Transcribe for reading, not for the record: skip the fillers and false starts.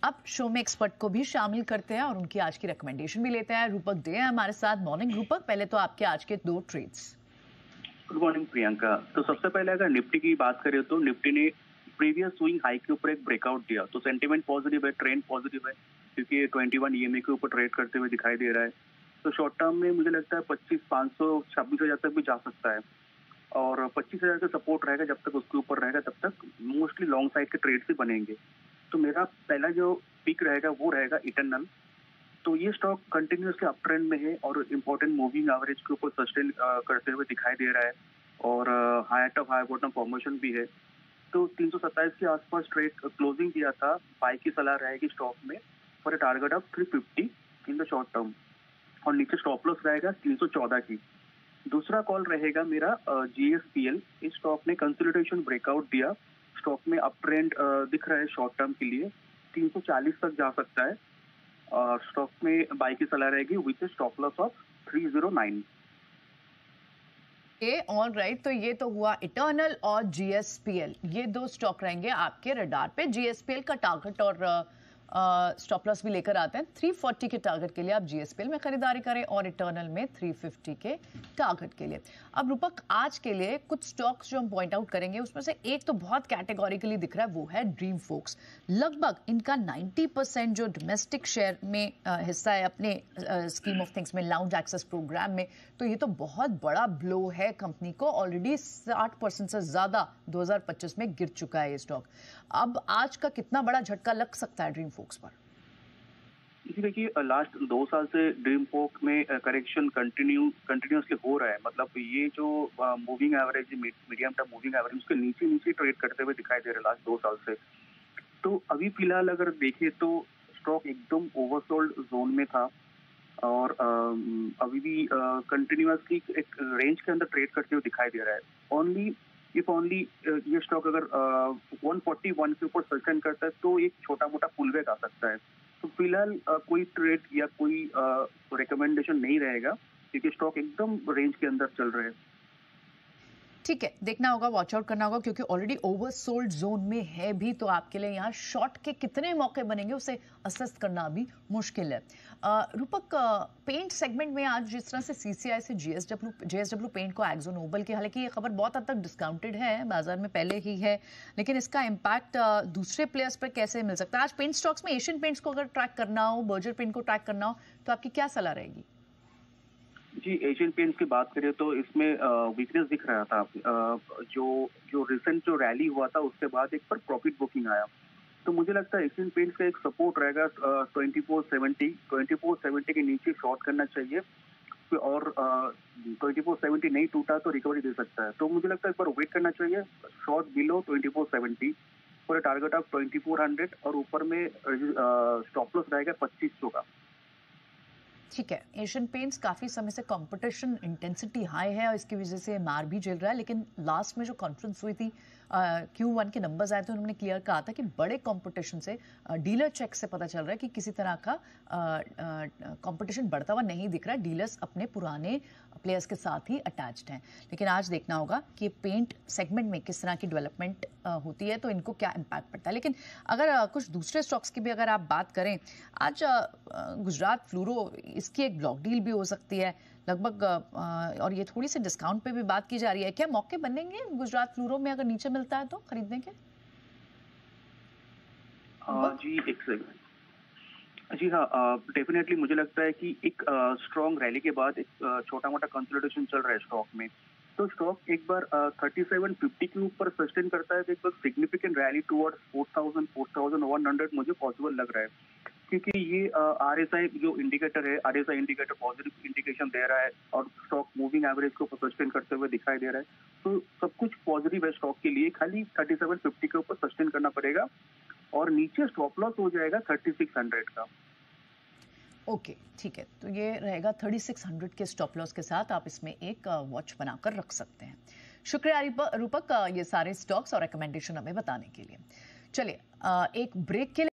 अब शो में एक्सपर्ट को भी शामिल करते हैं और उनकी आज की रिकमेंडेशन भी लेते हैं। रूपक दे हैं हमारे साथ। मॉर्निंग रूपक, पहले तो आपके आज के 2 ट्रेड्स। Good morning Priyanka. तो सबसे पहले अगर निफ्टी की बात करें तो निफ्टी ने प्रीवियस स्विंग हाई के ऊपर एक ब्रेकआउट दिया, तो सेंटीमेंट पॉजिटिव है, ट्रेंड पॉजिटिव है, क्योंकि ये 21 ईएमए के ऊपर ट्रेड करते हुए दिखाई दे रहा है। तो शॉर्ट टर्म में मुझे लगता है 25,500 26,000 तक भी जा सकता है, और 25,000 का सपोर्ट रहेगा। जब तक उसके ऊपर रहेगा तब तक मोस्टली लॉन्ग साइड के ट्रेड से बनेंगे। तो मेरा पहला जो पिक रहेगा वो रहेगा इटरनल। तो ये स्टॉक कंटिन्यूसली अप ट्रेंड में है और इंपॉर्टेंट मूविंग एवरेज के ऊपर सस्टेन करते हुए दिखाई दे रहा है, और high top high bottom formation भी है। तो 327 के आसपास ट्रेड क्लोजिंग किया था। बाई की सलाह रहेगी स्टॉक में for a target of 350 in the short term, और नीचे स्टॉप लॉस रहेगा 314 की। दूसरा कॉल रहेगा मेरा जीएसपीएल। इस स्टॉक ने कंसोलिडेशन ब्रेकआउट दिया, स्टॉक में अप ट्रेंड दिख रहा है शॉर्ट टर्म के लिए, 340 तक जा सकता है। स्टॉक में बाई की सलाह रहेगी with stop loss of 309। All right, तो ये तो हुआ इटर्नल और जीएसपीएल, ये 2 स्टॉक रहेंगे आपके रडार पे। जीएसपीएल का टारगेट और स्टॉप लॉस भी लेकर आते हैं। 340 के टारगेट के लिए आप जीएसपीएल में खरीदारी करें और इटर्नल में 350 के टारगेट के लिए। अब रूपक, आज के लिए कुछ स्टॉक्स जो हम पॉइंट आउट करेंगे उसमें से एक तो बहुत कैटेगोरिकली दिख रहा है, वो है ड्रीम फोक्स। लगभग इनका 90% जो डोमेस्टिक शेयर में हिस्सा है अपने स्कीम ऑफ थिंग्स में, लाउंज एक्सेस प्रोग्राम में, तो ये तो बहुत बड़ा ब्लो है कंपनी को। ऑलरेडी 60% से ज्यादा 2025 में गिर चुका है ये स्टॉक। अब आज का कितना बड़ा झटका लग सकता है ड्रीम फोक्स पर? देखिए, लास्ट 2 साल से ड्रीम फोक में करेक्शन कंटिन्यूसली हो रहा है। मतलब ये जो moving average, medium term moving average, उसके नीचे नीचे ट्रेड करते हुए दिखाई दे रहा है लास्ट 2 साल से। तो अभी फिलहाल अगर देखें तो स्टॉक एकदम ओवरसोल्ड जोन में था, और अभी भी कंटिन्यूसली एक रेंज के अंदर ट्रेड करते हुए दिखाई दे रहा है। ओनली ये स्टॉक अगर 141 के ऊपर सस्टेन करता है तो एक छोटा मोटा पुलबैक आ सकता है। तो फिलहाल कोई ट्रेड या कोई रिकमेंडेशन नहीं रहेगा, क्योंकि स्टॉक एकदम रेंज के अंदर चल रहे हैं। ठीक है, देखना होगा, वॉच आउट करना होगा, क्योंकि ऑलरेडी ओवरसोल्ड जोन में है भी। तो आपके लिए यहाँ शॉर्ट के कितने मौके बनेंगे उसे असेस करना भी मुश्किल है। रूपक, पेंट सेगमेंट में आज जिस तरह से सीसीआई से जेएसडब्ल्यू पेंट को एक्जो नोबल की, हालांकि ये खबर बहुत हद तक डिस्काउंटेड है, बाजार में पहले ही है, लेकिन इसका इम्पैक्ट दूसरे प्लेयर्स पर कैसे मिल सकता है? आज पेंट स्टॉक्स में एशियन पेंट्स को अगर ट्रैक करना हो, बर्जर पेंट को ट्रैक करना हो, तो आपकी क्या सलाह रहेगी? जी, एशियन पेंट्स की बात करें तो इसमें वीकनेस दिख रहा था। जो रिसेंट जो रैली हुआ था उसके बाद एक पर प्रॉफिट बुकिंग आया। तो मुझे लगता है एशियन पेंट्स का एक सपोर्ट रहेगा 2470 के नीचे शॉर्ट करना चाहिए, और 2470 नहीं टूटा तो रिकवरी दे सकता है। तो मुझे लगता है एक बार वेट करना चाहिए, short below 2470 for target of 2400, और ऊपर में स्टॉप लॉस रहेगा 2500 का। ठीक है, एशियन पेंट्स काफी समय से कंपटीशन इंटेंसिटी हाई है और इसकी वजह से मार भी झेल रहा है, लेकिन लास्ट में जो कॉन्फ्रेंस हुई थी, Q1 के नंबर्स आए थे, उन्होंने क्लियर कहा था कि बड़े कंपटीशन से, डीलर चेक से पता चल रहा है कि किसी तरह का कंपटीशन बढ़ता हुआ नहीं दिख रहा है। डीलर्स अपने पुराने प्लेयर्स के साथ ही अटैच्ड हैं। लेकिन आज देखना होगा कि पेंट सेगमेंट में किस तरह की डेवलपमेंट होती है, तो इनको क्या इम्पैक्ट पड़ता है। लेकिन अगर कुछ दूसरे स्टॉक्स की भी अगर आप बात करें, आज गुजरात फ्लोरो, इसकी एक ब्लॉक डील भी हो सकती है लगभग, और ये थोड़ी सी डिस्काउंट पे भी बात की जा रही है। क्या मौके बनेंगे गुजरात फ्लोरो में अगर नीचे मिलता है तो खरीदने के? जी, एक सेकंड। जी हाँ, डेफिनेटली मुझे लगता है कि एक स्ट्रॉन्ग रैली के बाद एक छोटा मोटा कंसोलिडेशन चल रहा है स्टॉक में। तो स्टॉक एक बार 3750 के ऊपर सस्टेन करता है तो एक बार सिग्निफिकेंट रैली टुवर्ड्स 4100 मुझे पॉसिबल लग रहा है, क्योंकि ये आरएसआई जो इंडिकेटर है, आरएसआई इंडिकेटर पॉजिटिव इंडिकेशन दे रहा है, और स्टॉक मूविंग एवरेज को सस्टेन करते हुए दिखाई दे रहा है। तो सब कुछ पॉजिटिव है स्टॉक के लिए, खाली 3750 के ऊपर सस्टेन करना पड़ेगा, और नीचे स्टॉप लॉस हो जाएगा 3600 का। ओके, ठीक है, तो ये रहेगा 3600 के स्टॉप लॉस के साथ आप इसमें एक वॉच बनाकर रख सकते हैं। शुक्रिया रूपक, ये सारे स्टॉक्स और रिकमेंडेशन हमें बताने के लिए। चलिए एक ब्रेक के लिए